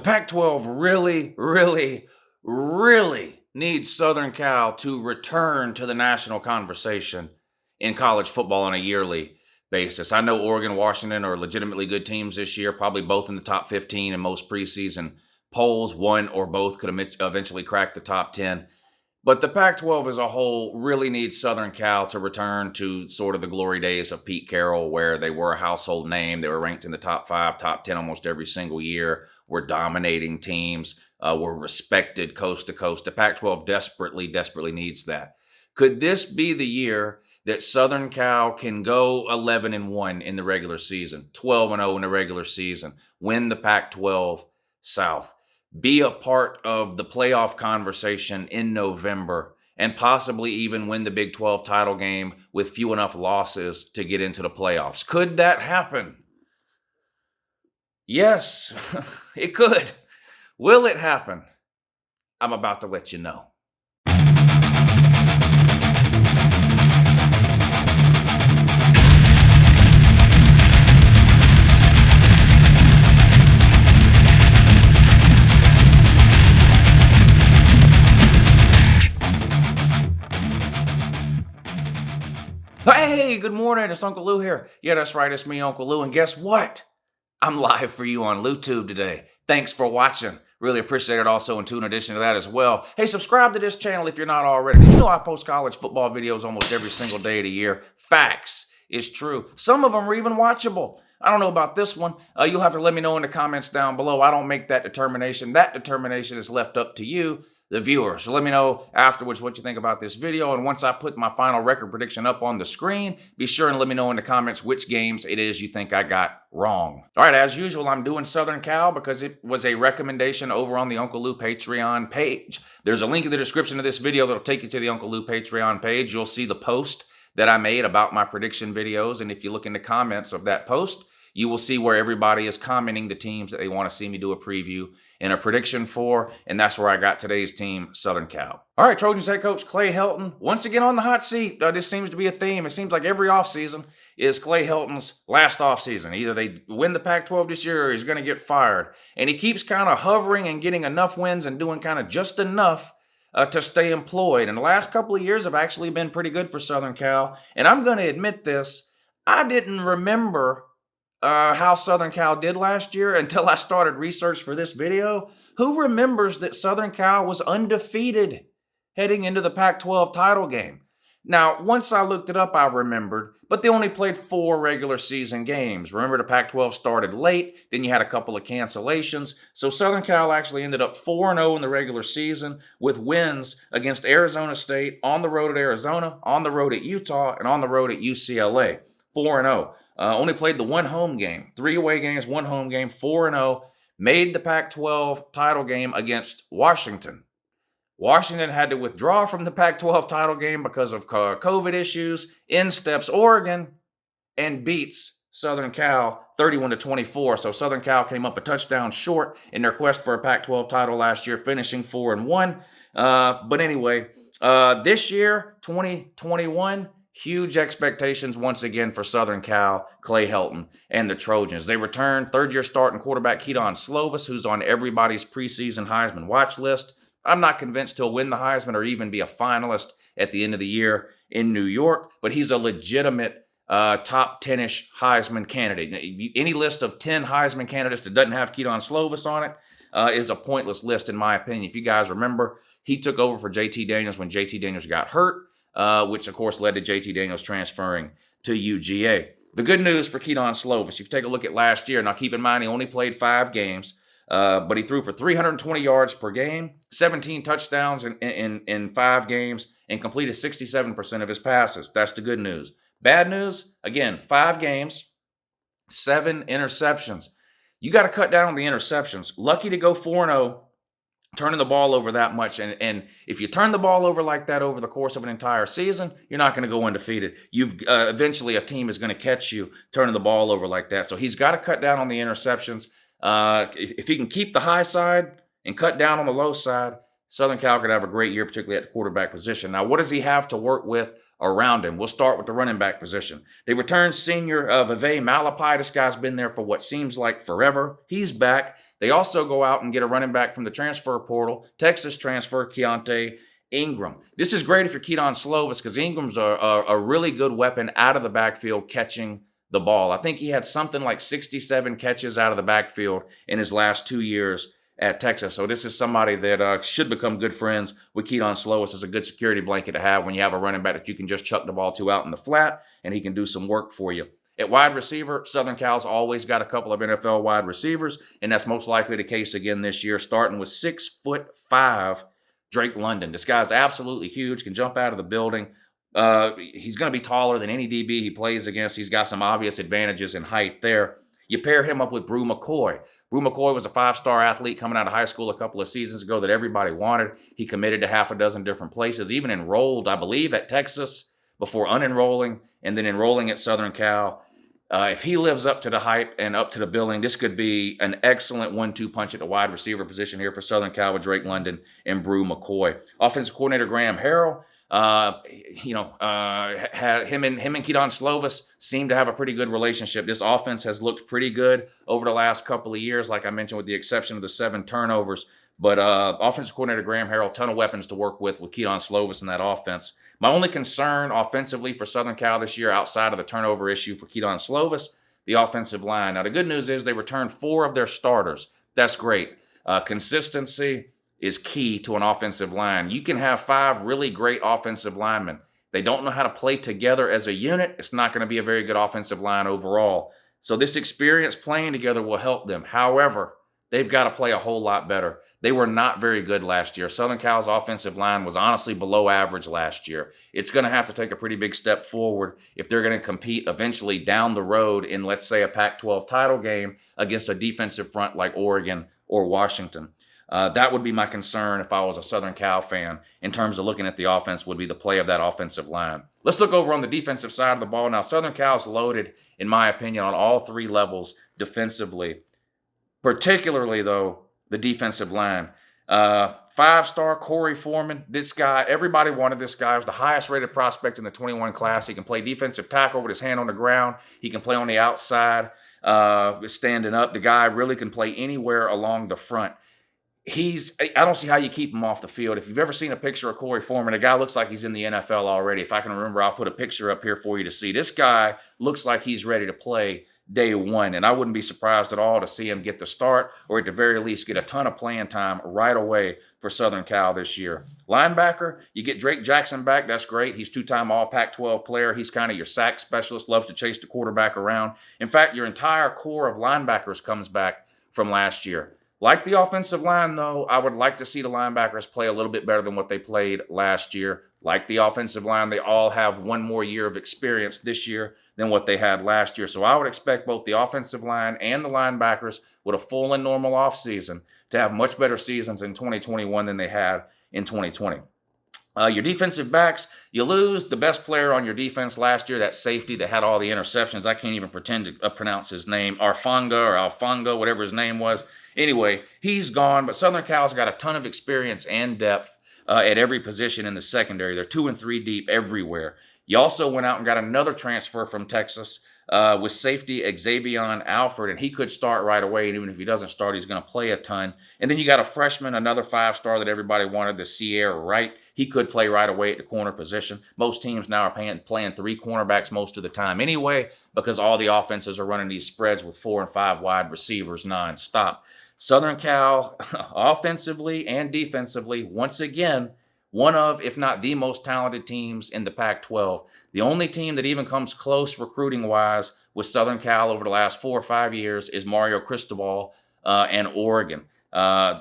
Pac-12 really needs Southern Cal to return to the national conversation in college football on a yearly basis. I know Oregon and Washington are legitimately good teams this year, probably both in the top 15 in most preseason polls. One or both could eventually crack the top 10. But the Pac-12 as a whole really needs Southern Cal to return to sort of the glory days of Pete Carroll, where they were a household name. They were ranked in the top 5, top 10 almost every single year. Were dominating teams, were respected coast to coast. The Pac-12 desperately needs that. Could this be the year that Southern Cal can go 11-1 in the regular season, 12-0 in the regular season, win the Pac-12 South, be a part of the playoff conversation in November, and possibly even win the Big 12 title game with few enough losses to get into the playoffs? Could that happen? Yes, it could. Will it happen? I'm about to let you know. Hey, good morning. It's Uncle Lou here. Yeah, that's right. It's me, Uncle Lou. And guess what? I'm live for you on LouTube today. Thanks for watching. Really appreciate it also, and in addition to that as well. Hey, subscribe to this channel if you're not already. Did you know I post college football videos almost every single day of the year? Facts. It's true. Some of them are even watchable. I don't know about this one. You'll have to let me know in the comments down below. I don't make that determination. That determination is left up to you, the viewer. So let me know afterwards what you think about this video. And once I put my final record prediction up on the screen, be sure and let me know in the comments which games it is you think I got wrong. All right, as usual, I'm doing Southern Cal because it was a recommendation over on the Uncle Lou Patreon page. There's a link in the description of this video that'll take you to the Uncle Lou Patreon page. You'll see the post that I made about my prediction videos. And if you look in the comments of that post, you will see where everybody is commenting the teams that they want to see me do a preview and a prediction for, and that's where I got today's team, Southern Cal. All right, Trojans head coach Clay Helton, once again on the hot seat. This seems to be a theme. It seems like every offseason is Clay Helton's last offseason. Either they win the Pac-12 this year or he's going to get fired. And he keeps kind of hovering and getting enough wins and doing kind of just enough to stay employed. And the last couple of years have actually been pretty good for Southern Cal. And I'm going to admit this, I didn't remember how Southern Cal did last year until I started research for this video. Who remembers that Southern Cal was undefeated heading into the Pac-12 title game? Now, once I looked it up, I remembered, but they only played 4 regular season games. Remember, the Pac-12 started late, then you had a couple of cancellations. So Southern Cal actually ended up 4-0 in the regular season with wins against Arizona State, on the road at Arizona, on the road at Utah, and on the road at UCLA. 4-0. Only played the 1 home game. 3 away games, 1 home game, 4-0. Made the Pac-12 title game against Washington. Washington had to withdraw from the Pac-12 title game because of COVID issues. In steps Oregon and beats Southern Cal 31-24. So Southern Cal came up a touchdown short in their quest for a Pac-12 title last year, finishing 4-1. But anyway, this year, 2021, huge expectations once again for Southern Cal, Clay Helton, and the Trojans. They return third-year starting quarterback KEDON SLOVIS, who's on everybody's preseason Heisman watch list. I'm not convinced he'll win the Heisman or even be a finalist at the end of the year in New York, but he's a legitimate top 10-ish Heisman candidate. Any list of 10 Heisman candidates that doesn't have KEDON SLOVIS on it is a pointless list in my opinion. If you guys remember, he took over for JT Daniels when JT Daniels got hurt. Which, of course, led to JT Daniels transferring to UGA. The good news for KEDON SLOVIS, if you take a look at last year, now keep in mind he only played 5 games, but he threw for 320 yards per game, 17 touchdowns in 5 games, and completed 67% of his passes. That's the good news. Bad news, again, 5 games, 7 interceptions. You got to cut down on the interceptions. Lucky to go 4-0. Turning the ball over that much, and if you turn the ball over like that over the course of an entire season, you're not going to go undefeated. You've eventually a team is going to catch you turning the ball over like that. So he's got to cut down on the interceptions. If he can keep the high side and cut down on the low side, Southern Cal could have a great year, particularly at the quarterback position. Now, what does he have to work with around him? We'll start with the running back position. They returned senior Vivek Malapai. This guy's been there for what seems like forever. He's back. They also go out and get a running back from the transfer portal, Texas transfer Keontae Ingram. This is great if you're KEDON SLOVIS because Ingram's a really good weapon out of the backfield catching the ball. I think he had something like 67 catches out of the backfield in his last 2 years at Texas. So this is somebody that should become good friends with KEDON SLOVIS as a good security blanket to have when you have a running back that you can just chuck the ball to out in the flat and he can do some work for you. At wide receiver, Southern Cal's always got a couple of NFL wide receivers, and that's most likely the case again this year, starting with 6'5" Drake London. This guy's absolutely huge, can jump out of the building. He's going to be taller than any DB he plays against. He's got some obvious advantages in height there. You pair him up with Brew McCoy. Brew McCoy was a 5-star athlete coming out of high school a couple of seasons ago that everybody wanted. He committed to half a dozen different places, even enrolled, I believe, at Texas before unenrolling and then enrolling at Southern Cal. If he lives up to the hype and up to the billing, this could be an excellent 1-2 punch at the wide receiver position here for Southern Cal with Drake London and Brew McCoy. Offensive coordinator Graham Harrell, him and KEDON SLOVIS seem to have a pretty good relationship. This offense has looked pretty good over the last couple of years, like I mentioned, with the exception of the 7 turnovers. But offensive coordinator Graham Harrell, ton of weapons to work with KEDON SLOVIS in that offense. My only concern offensively for Southern Cal this year, outside of the turnover issue for KEDON SLOVIS, the offensive line. Now, the good news is they returned 4 of their starters. That's great. Consistency is key to an offensive line. You can have 5 really great offensive linemen. They don't know how to play together as a unit. It's not going to be a very good offensive line overall. So this experience playing together will help them. However, they've got to play a whole lot better. They were not very good last year. Southern Cal's offensive line was honestly below average last year. It's going to have to take a pretty big step forward if they're going to compete eventually down the road in, let's say, a Pac-12 title game against a defensive front like Oregon or Washington. That would be my concern if I was a Southern Cal fan in terms of looking at the offense, would be the play of that offensive line. Let's look over on the defensive side of the ball. Now, Southern Cal's loaded, in my opinion, on all 3 levels defensively, particularly, though, the defensive line. 5-star Corey Foreman. This guy, everybody wanted this guy. He was the highest rated prospect in the 21 class. He can play defensive tackle with his hand on the ground. He can play on the outside, standing up. The guy really can play anywhere along the front. I don't see how you keep him off the field. If you've ever seen a picture of Corey Foreman, the guy looks like he's in the NFL already. If I can remember, I'll put a picture up here for you to see. This guy looks like he's ready to play day one, and I wouldn't be surprised at all to see him get the start or at the very least get a ton of playing time right away for Southern Cal this year. Linebacker, you get Drake Jackson back. That's great. He's 2-time All Pac-12 player. He's kind of your sack specialist, loves to chase the quarterback around. In fact, your entire core of linebackers comes back from last year. Like the offensive line, though, I would like to see the linebackers play a little bit better than what they played last year. Like the offensive line, they all have 1 more year of experience this year than what they had last year. So I would expect both the offensive line and the linebackers with a full and normal offseason to have much better seasons in 2021 than they had in 2020. Your defensive backs, you lose the best player on your defense last year, that safety that had all the interceptions. I can't even pretend to pronounce his name. Alfonga, whatever his name was. Anyway, he's gone, but Southern Cal's got a ton of experience and depth at every position in the secondary. They're 2 and 3 deep everywhere. You also went out and got another transfer from Texas with safety Xavion Alford, and he could start right away, and even if he doesn't start, he's going to play a ton. And then you got a freshman, another 5-star that everybody wanted, the Sierra Wright. He could play right away at the corner position. Most teams now are playing 3 cornerbacks most of the time anyway, because all the offenses are running these spreads with 4 and 5 wide receivers nonstop. Southern Cal, offensively and defensively, once again, one of, if not the most talented teams in the Pac-12. The only team that even comes close recruiting-wise with Southern Cal over the last 4 or 5 years is Mario Cristobal and Oregon.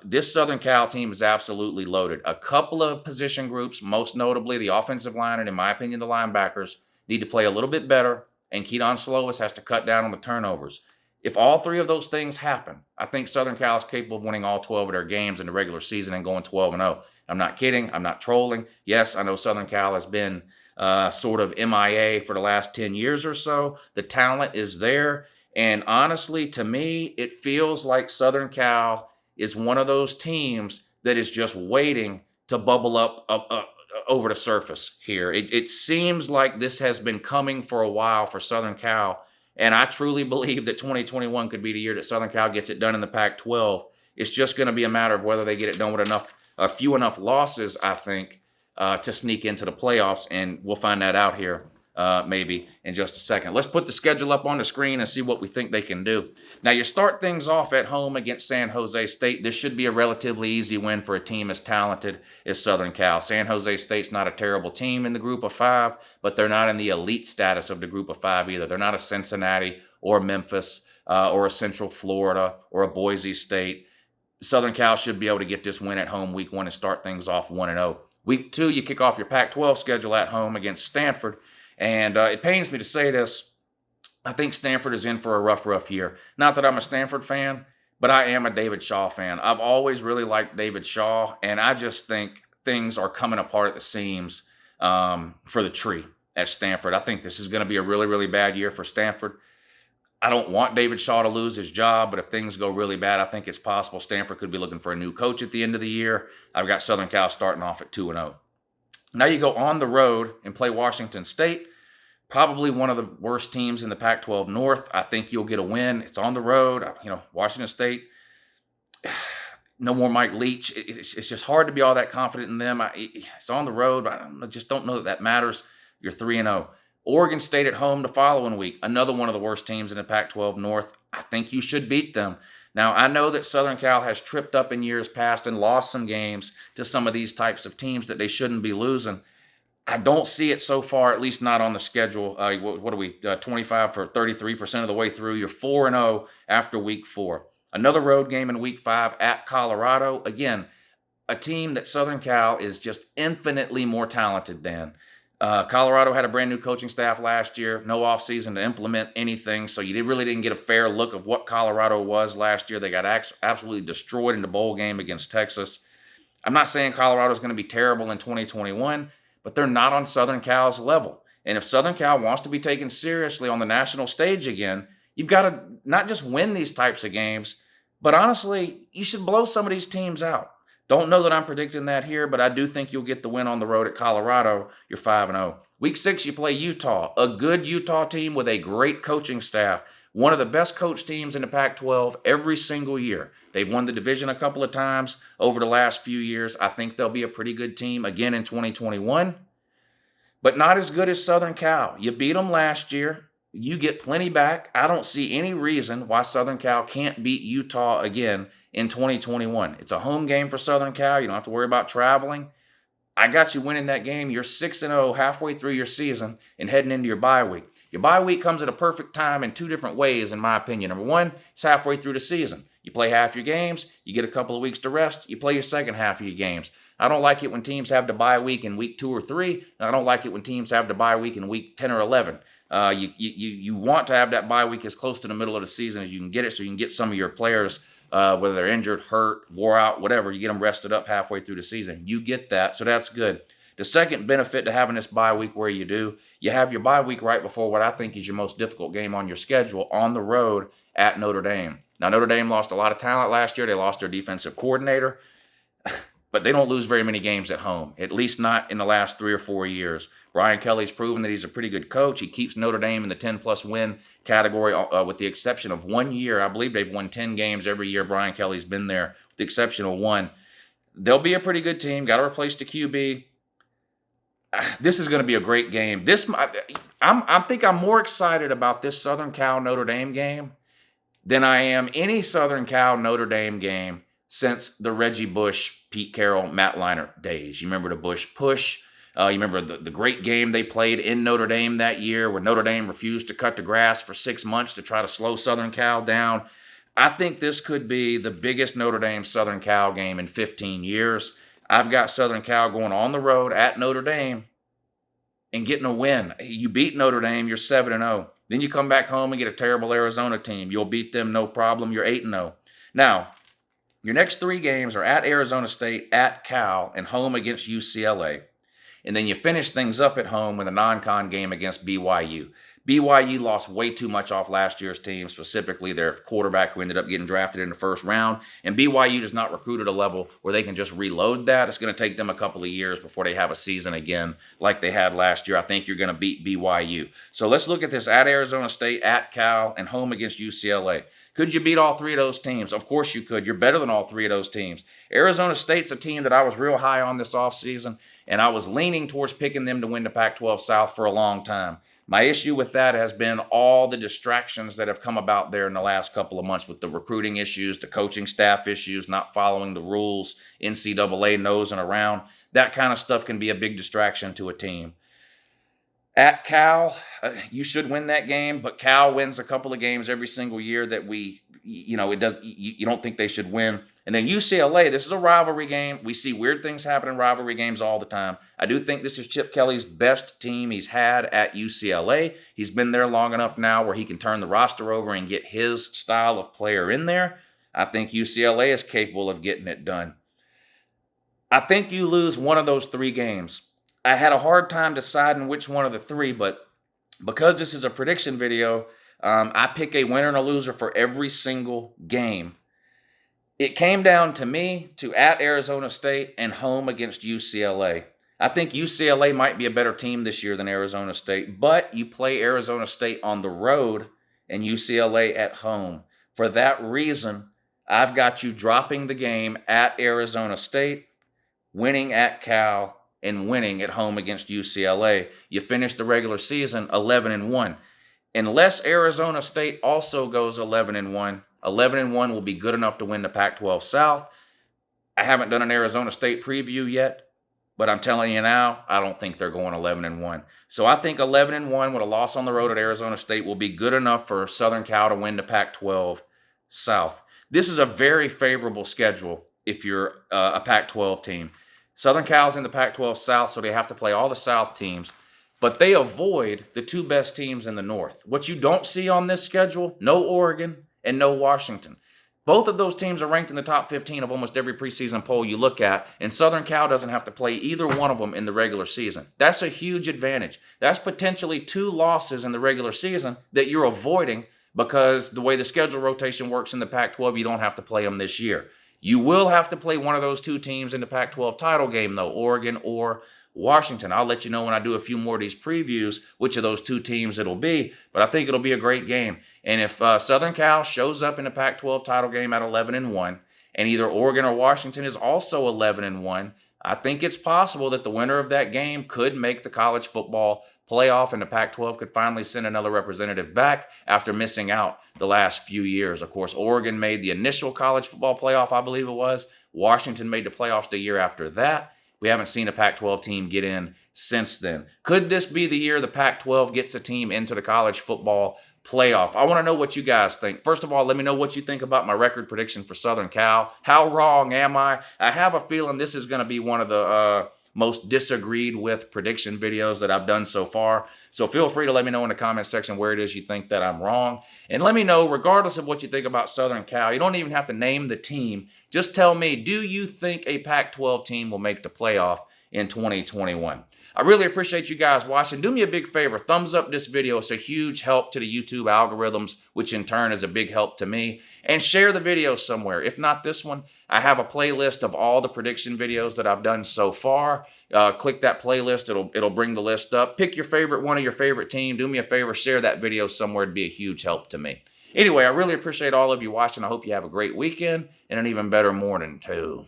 This Southern Cal team is absolutely loaded. A couple of position groups, most notably the offensive line and, in my opinion, the linebackers, need to play a little bit better, and KEDON SLOVIS has to cut down on the turnovers. If all 3 of those things happen, I think Southern Cal is capable of winning all 12 of their games in the regular season and going 12-0. I'm not kidding. I'm not trolling. Yes, I know Southern Cal has been sort of MIA for the last 10 years or so. The talent is there. And honestly, to me, it feels like Southern Cal is one of those teams that is just waiting to bubble up over the surface here. It seems like this has been coming for a while for Southern Cal. And I truly believe that 2021 could be the year that Southern Cal gets it done in the Pac-12 It's just going to be a matter of whether they get it done with a few enough losses, I think, to sneak into the playoffs, and we'll find that out here maybe in just a second. Let's put the schedule up on the screen and see what we think they can do. Now, you start things off at home against San Jose State. This should be a relatively easy win for a team as talented as Southern Cal. San Jose State's not a terrible team in the group of 5, but they're not in the elite status of the group of 5 either. They're not a Cincinnati or Memphis or a Central Florida or a Boise State. Southern Cal should be able to get this win at home week 1 and start things off 1-0. Week 2, you kick off your Pac-12 schedule at home against Stanford. And it pains me to say this, I think Stanford is in for a rough year. Not that I'm a Stanford fan, but I am a David Shaw fan. I've always really liked David Shaw, and I just think things are coming apart at the seams for the tree at Stanford. I think this is going to be a really bad year for Stanford. I don't want David Shaw to lose his job, but if things go really bad, I think it's possible Stanford could be looking for a new coach at the end of the year. I've got Southern Cal starting off at 2-0. Now you go on the road and play Washington State, probably one of the worst teams in the Pac-12 North. I think you'll get a win. It's on the road. Washington State, no more Mike Leach. It's just hard to be all that confident in them. It's on the road. I just don't know that matters. You're 3-0. Oregon State at home the following week, another one of the worst teams in the Pac-12 North. I think you should beat them. Now, I know that Southern Cal has tripped up in years past and lost some games to some of these types of teams that they shouldn't be losing. I don't see it so far, at least not on the schedule. What are we, 25 for 33% of the way through? You're 4-0 after week 4. Another road game in week 5 at Colorado. Again, a team that Southern Cal is just infinitely more talented than. Colorado had a brand new coaching staff last year, no offseason to implement anything, so you really didn't get a fair look of what Colorado was last year. They got absolutely destroyed in the bowl game against Texas. I'm not saying Colorado's going to be terrible in 2021, but they're not on Southern Cal's level. And if Southern Cal wants to be taken seriously on the national stage again, you've got to not just win these types of games, but honestly, you should blow some of these teams out. Don't know that I'm predicting that here, but I do think you'll get the win on the road at Colorado. You're 5-0. Week 6, you play Utah, a good Utah team with a great coaching staff, one of the best coach teams in the Pac-12 every single year. They've won the division a couple of times over the last few years. I think they'll be a pretty good team again in 2021, but not as good as Southern Cal. You beat them last year. You get plenty back. I don't see any reason why Southern Cal can't beat Utah again in 2021. It's a home game for Southern Cal. You don't have to worry about traveling. I got you winning that game. You're 6-0 halfway through your season and heading into your bye week. Your bye week comes at a perfect time in 2 different ways, in my opinion. Number 1, it's halfway through the season. You play half your games, you get a couple of weeks to rest, you play your second half of your games. I don't like it when teams have the bye week in week 2 or 3, and I don't like it when teams have the bye week in week 10 or 11. You want to have that bye week as close to the middle of the season as you can get it, so you can get some of your players, whether they're injured, hurt, wore out, whatever, you get them rested up halfway through the season. You get that, so that's good. The second benefit to having this bye week where you have your bye week right before what I think is your most difficult game on your schedule on the road at Notre Dame. Now, Notre Dame lost a lot of talent last year. They lost their defensive coordinator, but they don't lose very many games at home, at least not in the last 3 or 4 years. Brian Kelly's proven that he's a pretty good coach. He keeps Notre Dame in the 10-plus win category with the exception of 1 year. I believe they've won 10 games every year Brian Kelly's been there, with the exception of 1. They'll be a pretty good team. Got to replace the QB. This is going to be a great game. I think I'm more excited about this Southern Cal Notre Dame game than I am any Southern Cal Notre Dame game since the Reggie Bush, Pete Carroll, Matt Leinart days. You remember the Bush push? You remember the great game they played in Notre Dame that year where Notre Dame refused to cut the grass for 6 months to try to slow Southern Cal down. I think this could be the biggest Notre Dame Southern Cal game in 15 years. I've got Southern Cal going on the road at Notre Dame and getting a win. You beat Notre Dame, you're 7-0. Then you come back home and get a terrible Arizona team. You'll beat them, no problem. You're 8-0. Now, your next 3 games are at Arizona State, at Cal, and home against UCLA. And then you finish things up at home with a non-con game against BYU. BYU lost way too much off last year's team, specifically their quarterback who ended up getting drafted in the first round. And BYU does not recruit at a level where they can just reload that. It's going to take them a couple of years before they have a season again like they had last year. I think you're going to beat BYU. So let's look at this: at Arizona State, at Cal, and home against UCLA. Could you beat all three of those teams? Of course you could. You're better than all three of those teams. Arizona State's a team that I was real high on this offseason, and I was leaning towards picking them to win the Pac-12 South for a long time. My issue with that has been all the distractions that have come about there in the last couple of months with the recruiting issues, the coaching staff issues, not following the rules, NCAA nosing around. That kind of stuff can be a big distraction to a team. At Cal, you should win that game, but Cal wins a couple of games every single year that you don't think they should win. And then UCLA, this is a rivalry game. We see weird things happen in rivalry games all the time. I do think this is Chip Kelly's best team he's had at UCLA. He's been there long enough now where he can turn the roster over and get his style of player in there. I think UCLA is capable of getting it done. I think you lose one of those three games. I had a hard time deciding which one of the three, but because this is a prediction video, I pick a winner and a loser for every single game. It came down to me to at Arizona State and home against UCLA. I think UCLA might be a better team this year than Arizona State, but you play Arizona State on the road and UCLA at home. For that reason, I've got you dropping the game at Arizona State, winning at Cal, and winning at home against UCLA. You finish the regular season 11-1. Unless Arizona State also goes 11-1, 11-1 will be good enough to win the Pac-12 South. I haven't done an Arizona State preview yet, but I'm telling you now, I don't think they're going 11-1. So I think 11-1 with a loss on the road at Arizona State will be good enough for Southern Cal to win the Pac-12 South. This is a very favorable schedule if you're a Pac-12 team. Southern Cal's in the Pac-12 South, so they have to play all the South teams, but they avoid the two best teams in the North. What you don't see on this schedule, no Oregon and no Washington. Both of those teams are ranked in the top 15 of almost every preseason poll you look at, and Southern Cal doesn't have to play either one of them in the regular season. That's a huge advantage. That's potentially 2 losses in the regular season that you're avoiding because the way the schedule rotation works in the Pac-12, you don't have to play them this year. You will have to play one of those 2 teams in the Pac-12 title game, though, Oregon or Washington. I'll let you know when I do a few more of these previews which of those 2 teams it'll be, but I think it'll be a great game. And if Southern Cal shows up in the Pac-12 title game at 11-1, and either Oregon or Washington is also 11-1, I think it's possible that the winner of that game could make the college football playoff, and the Pac-12 could finally send another representative back after missing out the last few years. Of course, Oregon made the initial college football playoff, I believe it was. Washington made the playoffs the year after that. We haven't seen a Pac-12 team get in since then. Could this be the year the Pac-12 gets a team into the college football playoff? I want to know what you guys think. First of all, let me know what you think about my record prediction for Southern Cal. How wrong am I? I have a feeling this is going to be one of the most disagreed with prediction videos that I've done so far. So feel free to let me know in the comment section where it is you think that I'm wrong. And let me know, regardless of what you think about Southern Cal, you don't even have to name the team. Just tell me, do you think a Pac-12 team will make the playoff in 2021? I really appreciate you guys watching. Do me a big favor, thumbs up this video. It's a huge help to the YouTube algorithms, which in turn is a big help to me. And share the video somewhere. If not this one, I have a playlist of all the prediction videos that I've done so far. Click that playlist. It'll bring the list up. Pick your favorite one of your favorite team. Do me a favor, share that video somewhere. It'd be a huge help to me. Anyway, I really appreciate all of you watching. I hope you have a great weekend and an even better morning, too.